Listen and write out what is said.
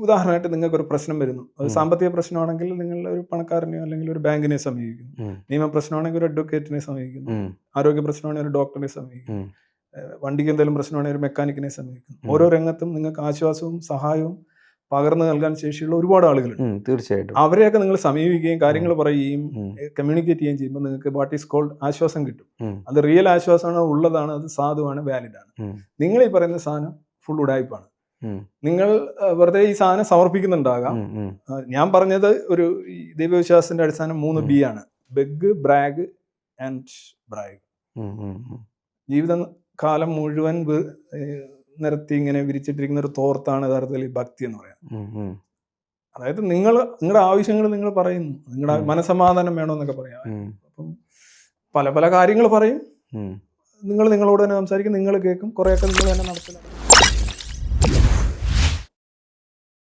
ഉദാഹരണമായിട്ട് നിങ്ങൾക്കൊരു പ്രശ്നം വരുന്നു. അത് സാമ്പത്തിക പ്രശ്നമാണെങ്കിൽ നിങ്ങൾ ഒരു പണക്കാരനെയോ അല്ലെങ്കിൽ ഒരു ബാങ്കിനെ സമീപിക്കുന്നു. നിയമപ്രശ്നമാണെങ്കിൽ ഒരു അഡ്വക്കേറ്റിനെ സമീപിക്കുന്നു. ആരോഗ്യ പ്രശ്നമാണെങ്കിൽ ഒരു ഡോക്ടറെ സമീപിക്കുന്നു. വണ്ടിക്ക് എന്തെങ്കിലും പ്രശ്നമാണെങ്കിൽ ഒരു മെക്കാനിക്കിനെ സമീപിക്കുന്നു. ഓരോ രംഗത്തും നിങ്ങൾക്ക് ആശ്വാസവും സഹായവും പകർന്നു നൽകാൻ ശേഷിയുള്ള ഒരുപാട് ആളുകളുണ്ട്. തീർച്ചയായിട്ടും അവരെയൊക്കെ നിങ്ങൾ സമീപിക്കുകയും കാര്യങ്ങൾ പറയുകയും കമ്മ്യൂണിക്കേറ്റ് ചെയ്യുകയും ചെയ്യുമ്പോൾ നിങ്ങൾക്ക് വാട്ട് ഈസ് കോൾഡ് ആശ്വാസം കിട്ടും. അത് റിയൽ ആശ്വാസമാണ്, ഉള്ളതാണ്, അത് സാധുവാണ്, വാലിഡാണ്. നിങ്ങൾ ഈ പറയുന്ന സാധനം ഫുൾ ഉടായ്പാണ്. നിങ്ങൾ വെറുതെ ഈ സാധനം സമർപ്പിക്കുന്നുണ്ടാകാം. ഞാൻ പറഞ്ഞത് ഒരു ദൈവവിശ്വാസത്തിന്റെ അടിസ്ഥാനം 3 B ആണ്: ബെഗ്, ബ്രാഗ് ആൻഡ് ബ്രാഗ്. ജീവിതം കാലം മുഴുവൻ നിരത്തി ഇങ്ങനെ വിരിച്ചിട്ടിരിക്കുന്ന ഒരു തോർത്താണ് യഥാർത്ഥത്തിൽ ഭക്തി എന്ന് പറയുന്നത്. അതായത് നിങ്ങളുടെ ആവശ്യങ്ങൾ നിങ്ങൾ പറയുന്നു, നിങ്ങളുടെ മനസമാധാനം വേണമെന്നൊക്കെ പറയാം. അപ്പം പല പല കാര്യങ്ങൾ പറയും. നിങ്ങൾ നിങ്ങളോട് തന്നെ സംസാരിക്കും, നിങ്ങൾ കേൾക്കും, കുറേയൊക്കെ നിങ്ങൾ തന്നെ നടപ്പിലാക്കും.